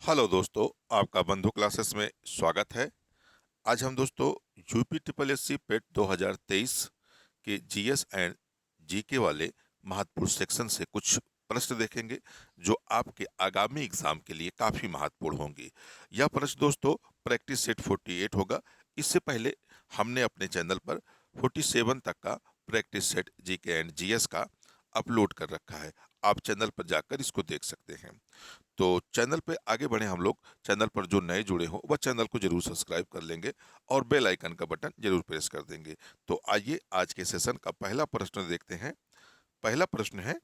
Hello दोस्तों, आपका बंधु क्लासेस में स्वागत है। आज हम दोस्तों यूपी ट्रिपल एस सी पेट 2023 के जीएस एंड जीके वाले महत्वपूर्ण सेक्शन से कुछ प्रश्न देखेंगे जो आपके आगामी एग्जाम के लिए काफी महत्वपूर्ण होंगे। यह प्रश्न दोस्तों प्रैक्टिस सेट 48 होगा। इससे पहले हमने अपने चैनल पर 47 तक का practice set GK and GS का अपलोड कर रखा है। आप चैनल पर जाकर इसको देख सकते हैं। तो चैनल पे आगे बढ़े हम लोग। चैनल पर जो नए जुड़े हो वह चैनल को जरूर सब्सक्राइब कर लेंगे और बेल आइकन का बटन जरूर प्रेस कर देंगे। तो आइए आज के सेशन का पहला प्रश्न देखते हैं। पहला प्रश्न है,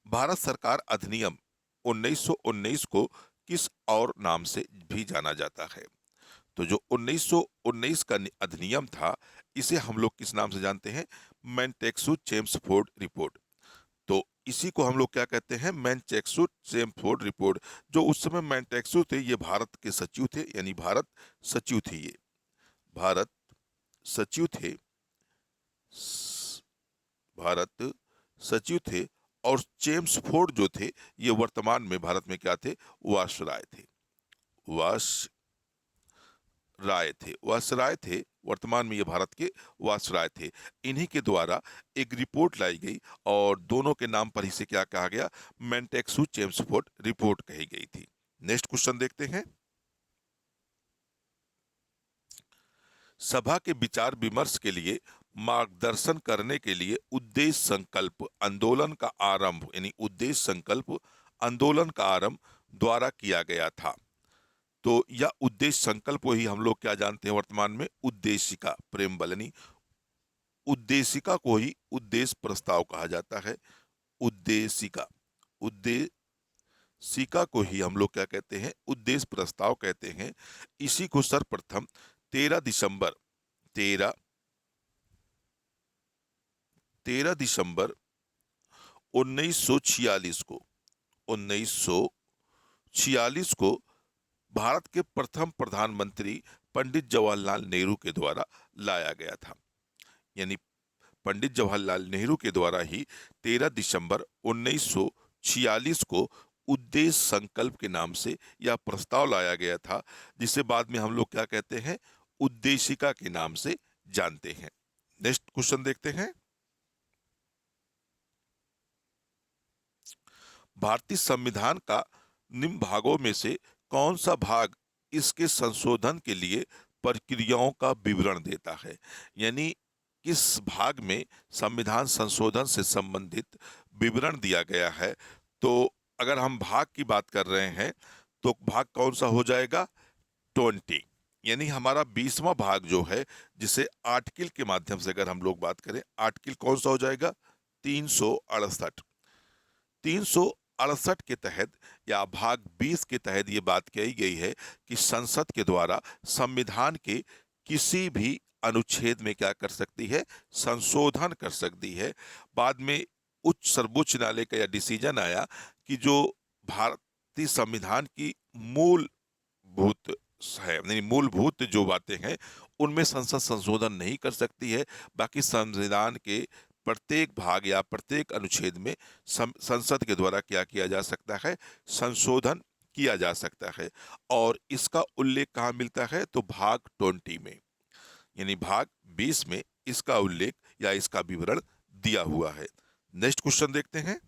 भारत सरकार अधिनियम 1919 को किस और नाम से भी जाना जाता है? तो जो 1919 का अधिनियम था, इसे हम लोग किस नाम से जानते हैं? मैनटेक्सू चेम्सफोर्ड रिपोर्ट। तो इसी को हम लोग क्या कहते हैं? Manchester Chelmsford report. जो उस समय मैनटेक्सू थे, ये भारत के सचिव थे, यानी भारत सचिव थे। ये भारत सचिव थे, भारत सचिव थे। और चेम्सफोर्ड जो थे, ये वर्तमान में भारत में क्या थे? वायसराय थे। वायसराय थे। वर्तमान में ये भारत के वायसराय थे। इन्हीं के द्वारा एक रिपोर्ट लाई गई और दोनों के नाम पर इसे क्या कहा गया? मैनटेक्सू चेम्सफोर्ड रिपोर्ट कही गई थी। नेक्स्ट क्वेश्चन देखते हैं। सभा के विचार विमर्श के लिए मार्गदर्शन करने के लिए उद्देश्य संकल्प आंदोलन का आरंभ, यानी उद्देश्य संकल्प आंदोलन का आरंभ द्वारा किया गया था। तो यह उद्देश्य संकल्प को ही हम लोग क्या जानते हैं वर्तमान में? उद्देशिका प्रेमबल, यानी उद्देशिका को ही उद्देश्य प्रस्ताव कहा जाता है। उद्देशिका उद्देशिका को ही हम लोग क्या कहते हैं? उद्देश्य प्रस्ताव कहते हैं। इसी को सर्वप्रथम 13 दिसंबर 13 13 दिसंबर 1946 को 1946 को भारत के प्रथम प्रधानमंत्री पंडित जवाहरलाल नेहरू के द्वारा लाया गया था। यानी पंडित जवाहरलाल नेहरू के द्वारा ही 13 दिसंबर 1946 को उद्देश्य संकल्प के नाम से यह प्रस्ताव लाया गया था, जिसे बाद में हम लोग क्या कहते हैं? उद्देशिका के नाम से जानते हैं। नेक्स्ट क्वेश्चन देखते हैं। भारतीय संविधान का निम्न भागों में से कौन सा भाग इसके संशोधन के लिए प्रक्रियाओं का विवरण देता है? यानी किस भाग में संविधान संशोधन से संबंधित विवरण दिया गया है? तो अगर हम भाग की बात कर रहे हैं तो भाग कौन सा हो जाएगा? 20। यानी हमारा 20वां भाग जो है, जिसे आर्टिकल के माध्यम से अगर हम लोग बात करें, आर्टिकल कौन सा हो जाएगा? 368। 368 के तहत या भाग 20 के तहत ये बात कही गई है कि संसद के द्वारा संविधान के किसी भी अनुच्छेद में क्या कर सकती है? संशोधन कर सकती है। बाद में सर्वोच्च न्यायालय का यह डिसीजन आया कि जो भारतीय संविधान की मूलभूत है, यानी मूलभूत जो बातें हैं, उनमें संसद संशोधन नहीं कर सकती है। बाकी संविधान के प्रत्येक भाग या प्रत्येक अनुच्छेद में संसद के द्वारा क्या किया जा सकता है? संशोधन किया जा सकता है। और इसका उल्लेख कहाँ मिलता है? तो भाग 20 में, यानी भाग 20 में इसका उल्लेख या इसका विवरण दिया हुआ है। नेक्स्ट क्वेश्चन देखते हैं।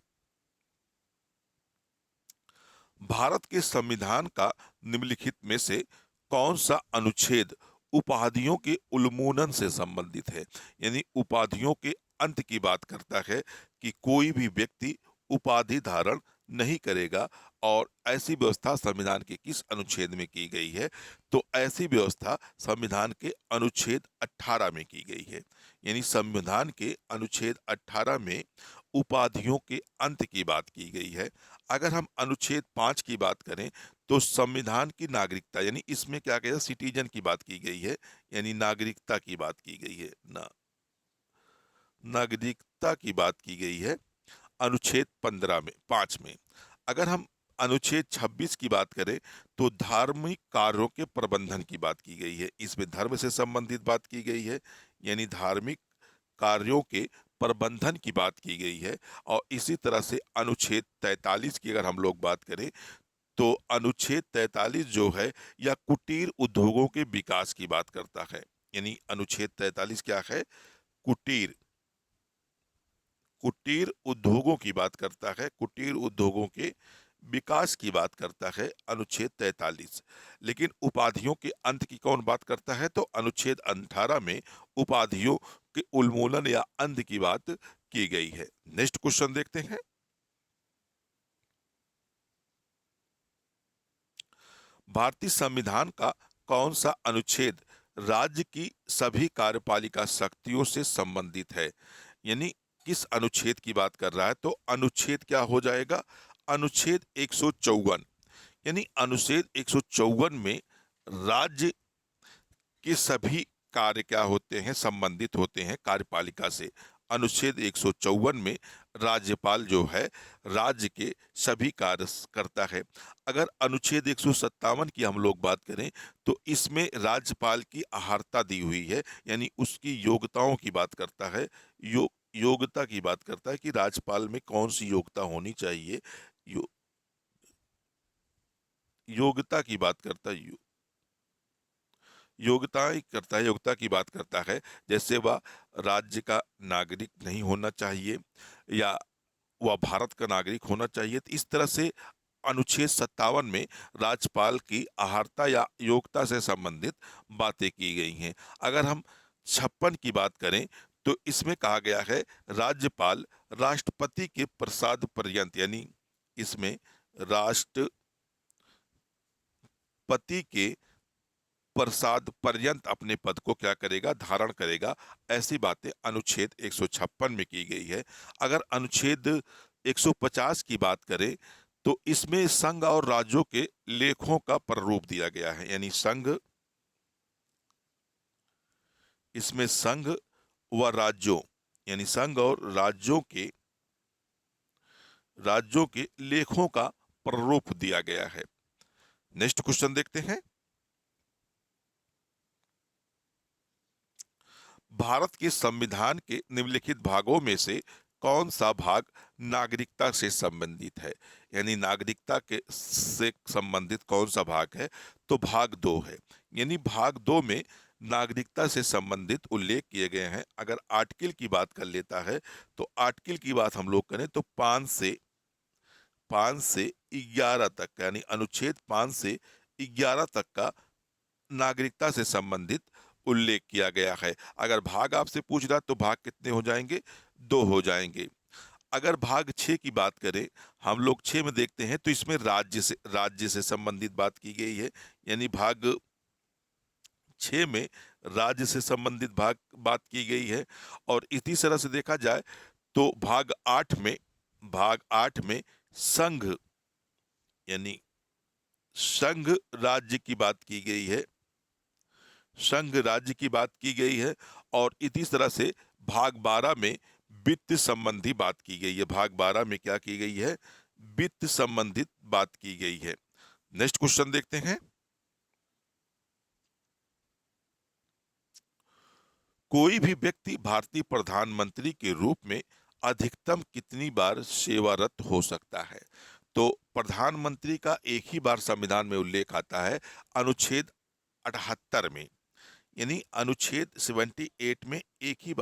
भारत के संविधान का निम्नलिखित में से कौन सा अनुच्छेद उपाधियों के उन्मूलन से संबंधित है? यानी उपाधियों के अंत की बात करता है कि कोई भी व्यक्ति उपाधि धारण नहीं करेगा। और ऐसी व्यवस्था संविधान के किस अनुच्छेद में की गई है? तो ऐसी व्यवस्था संविधान के अनुच्छेद 18 में की गई है। यानी संविधान के अनुच्छेद 18 में उपाधियों के अंत की बात की गई है। अगर हम अनुच्छेद 5 की बात करें तो संविधान की नागरिकता, यानी इसमें क्या कहते हैं? सिटीजन की बात की गई है, यानी नागरिकता की बात की गई है ना, नागरिकता की बात की गई है अनुच्छेद 15 में 5 में। अगर हम अनुच्छेद 26 की बात करें तो धार्मिक कार्यों के प्रबंधन की बात की गई है। इसमें धर्म से संबंधित बात की गई है, यानी धार्मिक कार्यों के प्रबंधन की बात की गई है। और इसी तरह से अनुच्छेद 43 की अगर हम लोग बात करें तो अनुच्छेद 43 जो है या कुटीर उद्योगों के विकास की बात करता है। यानी अनुच्छेद 43 क्या है? कुटीर कुटीर उद्योगों की बात करता है, कुटीर उद्योगों के विकास की बात करता है अनुच्छेद 43। लेकिन उपाधियों के अंत की कौन बात करता है? तो अनुच्छेद 18 में उपाधियों के उन्मूलन या अंत की बात की गई है। नेक्स्ट क्वेश्चन देखते हैं। भारतीय संविधान का कौन सा अनुच्छेद राज्य की सभी कार्यपालिका शक्तियों से संबंधित है? यानी किस अनुच्छेद की बात कर रहा है? तो अनुच्छेद क्या हो जाएगा? अनुच्छेद 154। यानी अनुच्छेद 154 में राज्य के सभी कार्य क्या होते हैं? संबंधित होते हैं कार्यपालिका से। अनुच्छेद 154 में राज्यपाल जो है राज्य के सभी कार्य करता है। अगर अनुच्छेद 157 की हम लोग बात करें तो इसमें राज्यपाल की अहर्ता दी हुई है, यानी उसकी योग्यताओं की बात करता है। योग्यता की बात करता है कि राज्यपाल में कौन सी योग्यता होनी चाहिए। यो, योग्यता की बात करता है। योग्यता की बात करता है। जैसे वह राज्य का नागरिक नहीं होना चाहिए या वह भारत का नागरिक होना चाहिए। तो इस तरह से अनुच्छेद 57 में राज्यपाल की अहर्ता या योग्यता से संबंधित बातें की गई हैं। अगर हम 56 की बात करें तो इसमें कहा गया है राज्यपाल राष्ट्रपति के प्रसाद पर्यंत, यानी इसमें राष्ट्रपति के प्रसाद पर्यंत अपने पद को क्या करेगा? धारण करेगा। ऐसी बातें अनुच्छेद 156 में की गई है। अगर अनुच्छेद 150 की बात करें तो इसमें संघ और राज्यों के लेखों का प्रारूप दिया गया है। यानी इसमें संघ व राज्यों, यानी संघ और राज्यों के लेखों का प्रारूप दिया गया है। नेक्स्ट क्वेश्चन देखते हैं। भारत के संविधान के निम्नलिखित भागों में से कौन सा भाग नागरिकता से संबंधित है? यानी नागरिकता के से संबंधित कौन सा भाग है? तो भाग 2 है। यानी भाग 2 में नागरिकता से संबंधित उल्लेख किए गए हैं। अगर आर्टिकल की बात कर लेता है तो आर्टिकल की बात हम लोग करें तो 5 से 11 तक, यानी अनुच्छेद 5 से 11 तक का नागरिकता से संबंधित उल्लेख किया गया है। अगर भाग आपसे पूछ रहा तो भाग कितने हो जाएंगे? 2 हो जाएंगे। अगर भाग 6 की बात करें, हम लोग 6 में देखते हैं तो इसमें राज्य से संबंधित बात की गई है। यानी भाग 6 में राज्य से संबंधित बात की गई है। और इसी तरह से देखा जाए तो भाग 8 में संघ, यानी संघ राज्य की बात की गई है। संघ राज्य की बात की गई है। और इसी तरह से भाग 12 में वित्त संबंधी बात की गई है। भाग 12 में क्या की गई है? वित्त संबंधित बात की गई है। नेक्स्ट क्वेश्चन देखते हैं। कोई भी व्यक्ति भारतीय प्रधानमंत्री के रूप में अधिकतम कितनी बार सेवारत हो सकता है? तो प्रधानमंत्री का एक ही बार संविधान में उल्लेख आता है, अनुच्छेद 78 में। यानी अनुच्छेद 78 में एक ही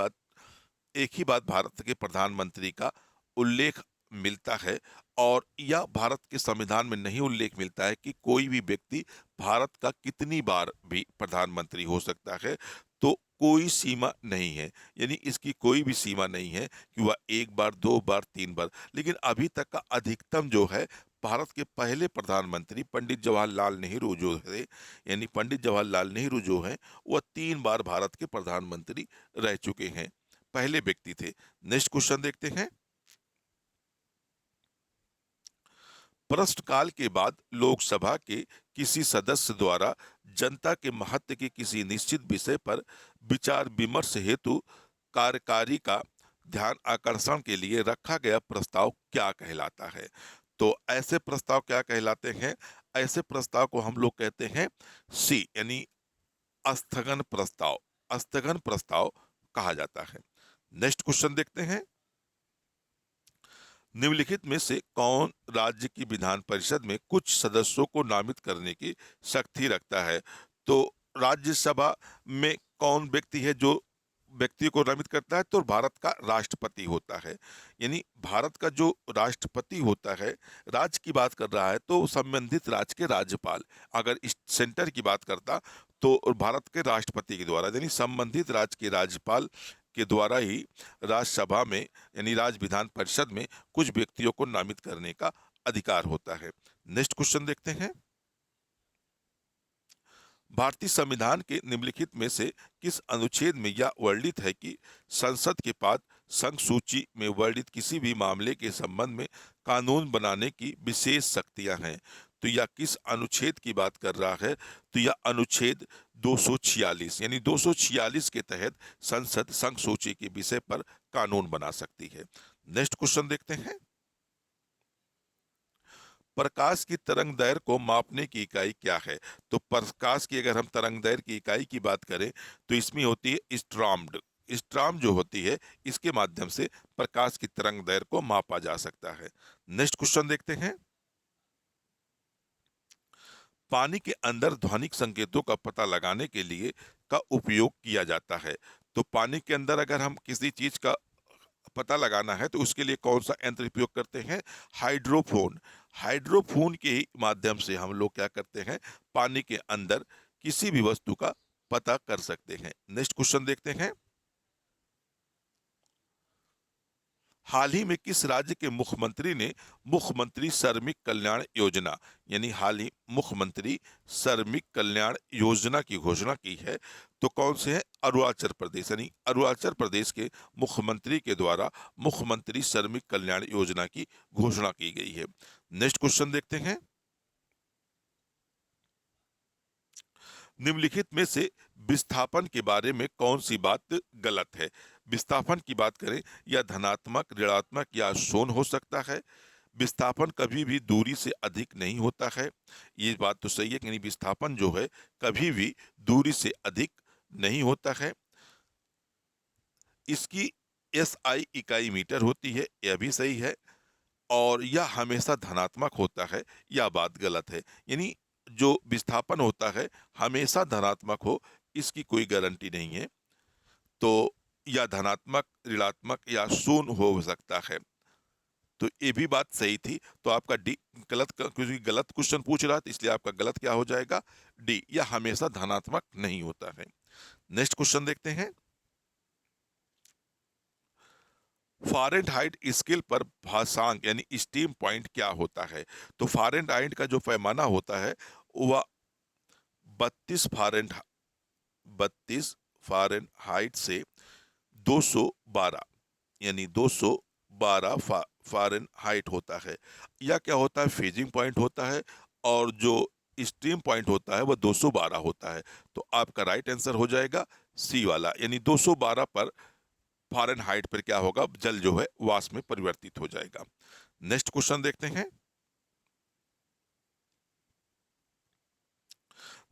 बात भारत के प्रधानमंत्री का उल्लेख मिलता है। और यह भारत के संविधान में नहीं उल्लेख मिलता है कि कोई भी व्यक्ति भारत का कितनी बार भी प्रधानमंत्री हो सकता है। तो कोई सीमा नहीं है, यानी इसकी कोई भी सीमा नहीं है कि वह 1 बार, 2 बार, 3 बार। लेकिन अभी तक का अधिकतम जो है, भारत के पहले प्रधानमंत्री पंडित जवाहरलाल नेहरू जो थे, यानी पंडित जवाहरलाल नेहरू जो हैं, वह 3 बार भारत के प्रधानमंत्री रह चुके हैं, पहले व्यक्ति थे। नेक्स्ट क्वेश्चन देखते हैं। प्रश्नकाल के बाद लोकसभा के किसी सदस्य द्वारा जनता के महत्व के किसी निश्चित विषय पर विचार विमर्श हेतु कार्यकारी का ध्यान आकर्षण के लिए रखा गया प्रस्ताव क्या कहलाता है? तो ऐसे प्रस्ताव क्या कहलाते हैं? ऐसे प्रस्ताव को हम लोग कहते हैं सी, यानी स्थगन प्रस्ताव। स्थगन प्रस्ताव कहा जाता है। नेक्स्ट क्वेश्चन देखते हैं। निम्नलिखित में से कौन राज्य की विधान परिषद में कुछ सदस्यों को नामित करने की शक्ति रखता है? तो राज्यसभा में कौन व्यक्ति है जो व्यक्ति को नामित करता है? तो भारत का राष्ट्रपति होता है। यानी भारत का जो राष्ट्रपति होता है, राज्य की बात कर रहा है तो संबंधित राज्य के राज्यपाल, अगर इस सेंटर की बात करता तो भारत के राष्ट्रपति के द्वारा, यानी संबंधित राज्य के राज्यपाल के द्वारा ही राज्यसभा में यानी राज्य विधान परिषद में कुछ व्यक्तियों को नामित करने का अधिकार होता है। नेक्स्ट क्वेश्चन देखते हैं। भारतीय संविधान के निम्नलिखित में से किस अनुच्छेद में यह वर्णित है कि संसद के पास संघ सूची में वर्णित किसी भी मामले के संबंध में कानून बनाने की विशेष शक्तियां हैं? तो यह किस अनुच्छेद की बात कर रहा है? तो यह अनुच्छेद 246, यानी 246 के तहत संसद संघ सूची के विषय पर कानून बना सकती है। नेक्स्ट क्वेश्चन देखते हैं। प्रकाश की तरंग दैर्घ्य को मापने की इकाई क्या है? तो प्रकाश की अगर हम तरंग दैर्घ्य की इकाई की बात करें तो इसमें होती है स्ट्रॉम्ड। स्ट्रॉम जो होती है, इसके माध्यम से प्रकाश की तरंग दैर्घ्य को मापा जा सकता है। नेक्स्ट क्वेश्चन देखते हैं। पानी के अंदर ध्वनिक संकेतों का पता लगाने के लिए का उपयोग किया जाता है। तो पानी के अंदर अगर हम किसी चीज का पता लगाना है तो उसके लिए कौन सा यंत्र उपयोग करते हैं? हाइड्रोफोन। हाइड्रोफोन के ही माध्यम से हम लोग क्या करते हैं, पानी के अंदर किसी भी वस्तु का पता कर सकते हैं। नेक्स्ट क्वेश्चन देखते हैं। हाल ही में किस राज्य के मुख्यमंत्री ने मुख्यमंत्री श्रमिक कल्याण योजना, यानी हाल ही मुख्यमंत्री श्रमिक कल्याण योजना की घोषणा की है? तो कौन से है? अरुणाचल प्रदेश, यानी अरुणाचल प्रदेश के मुख्यमंत्री के द्वारा मुख्यमंत्री श्रमिक कल्याण योजना की घोषणा की गई है। नेक्स्ट क्वेश्चन देखते हैं। निम्नलिखित में से विस्थापन के बारे में कौन सी बात गलत है? विस्थापन की बात करें, या धनात्मक, ऋणात्मक या शून्य हो सकता है। विस्थापन कभी भी दूरी से अधिक नहीं होता है। ये बात तो सही है, यानी विस्थापन जो है कभी भी दूरी से अधिक नहीं होता है। इसकी एसआई इकाई मीटर होती है, यह भी सही है। और यह हमेशा धनात्मक होता है, यह बात गलत है। यानी जो विस्थापन होता है हमेशा धनात्मक हो, इसकी कोई गारंटी नहीं है। तो यह धनात्मक, ऋणात्मक या शून्य हो सकता है। तो ये भी बात सही थी। तो आपका डी गलत, क्योंकि गलत क्वेश्चन पूछ रहा था इसलिए आपका गलत क्या हो जाएगा? डी, यह हमेशा धनात्मक नहीं होता है। नेक्स्ट क्वेश्चन देखते हैं। फ़ारेनहाइट स्केल पर भाषांक यानी स्टीम पॉइंट क्या होता है? तो फ़ारेनहाइट का जो पैमाना होता है वह 32 फ़ारेनहाइट से 212, यानी 212 फ़ारेनहाइट होता है। यह क्या होता है? फ्रीजिंग पॉइंट होता है। और जो स्टीम पॉइंट होता है वह 212 होता है। तो आपका राइट आंसर हो जाएगा सी वाला, यानी 212 पर फ़ारेनहाइट पर क्या होगा? जल जो है वाष्प में परिवर्तित हो जाएगा। नेक्स्ट क्वेश्चन देखते हैं।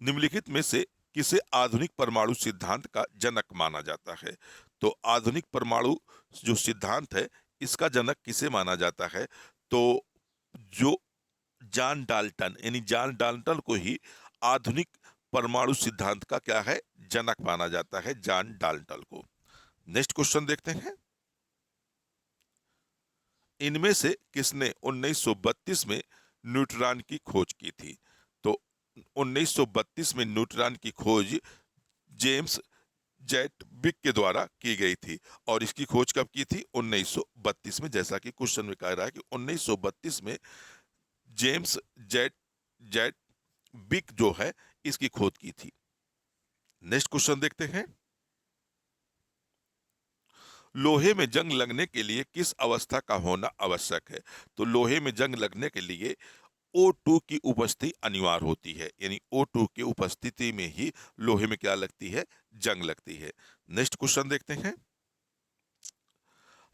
निम्नलिखित में से किसे आधुनिक परमाणु सिद्धांत का जनक माना जाता है? तो आधुनिक परमाणु जो सिद्धांत है इसका जनक किसे माना जाता है? तो जो जॉन डाल्टन, यानी जॉन डाल्टन को ही आधुनिक परमाणु सिद्धांत का क्या है? जनक माना जाता है, जॉन डाल्टन को। नेक्स्ट क्वेश्चन देखते हैं। इनमें से किसने 1932 में न्यूट्रॉन की खोज की थी? तो 1932 में न्यूट्रॉन की खोज जेम्स जेट बिक के द्वारा की गई थी। और इसकी खोज कब की थी? 1932 में, जैसा कि क्वेश्चन में कह रहा है कि 1932 में जेम्स जेट जेट बिक जो है इसकी खोज की थी। नेक्स्ट क्वेश्चन देखते हैं। लोहे में जंग लगने के लिए किस अवस्था का होना आवश्यक है? तो लोहे में जंग लगने के लिए O2 की उपस्थिति अनिवार्य होती है, यानी O2 की उपस्थिति में ही लोहे में क्या लगती है? जंग लगती है। नेक्स्ट क्वेश्चन देखते हैं।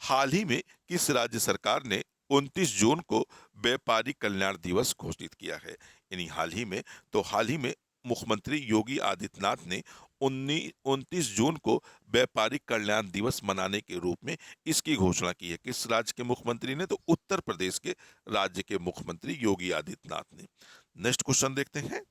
हाल ही में किस राज्य सरकार ने 29 जून को व्यापारी कल्याण दिवस घोषित किया है? यानी हाल ही में, तो हाल ही में मुख्यमंत्री योगी आदित्यनाथ ने 29 जून को व्यापारिक कल्याण दिवस मनाने के रूप में इसकी घोषणा की है। किस राज्य के मुख्यमंत्री ने? तो उत्तर प्रदेश के राज्य के मुख्यमंत्री योगी आदित्यनाथ ने। नेक्स्ट क्वेश्चन देखते हैं।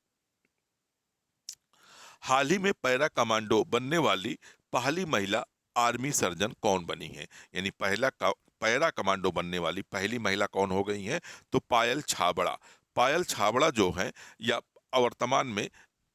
हाल ही में पैरा कमांडो बनने वाली पहली महिला आर्मी सर्जन कौन बनी है? यानी पैरा कमांडो बनने वाली पहली महिला कौन हो गई है? तो पायल छाबड़ा। पायल छाबड़ा जो है या वर्तमान में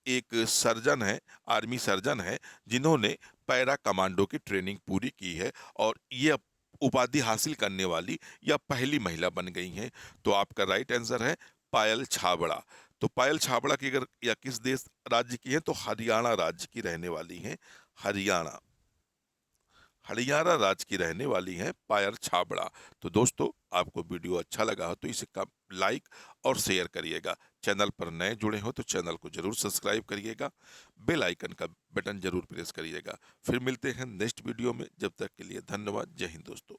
एक सर्जन है, आर्मी सर्जन है, जिन्होंने पैरा कमांडो की ट्रेनिंग पूरी की है और ये उपाधि हासिल करने वाली या पहली महिला बन गई हैं। तो आपका राइट आंसर है पायल छाबड़ा। तो पायल छाबड़ा की अगर या किस देश राज्य की है? तो हरियाणा राज्य की रहने वाली हैं। हरियाणा हरियाणा राज्य की रहने वाली हैं पायल छाबड़ा। तो दोस्तों, आपको वीडियो अच्छा लगा हो तो इसे लाइक और शेयर करिएगा। चैनल पर नए जुड़े हो तो चैनल को जरूर सब्सक्राइब करिएगा। बेल आइकन का बटन जरूर प्रेस करिएगा। फिर मिलते हैं नेक्स्ट वीडियो में। जब तक के लिए धन्यवाद। जय हिंद दोस्तों।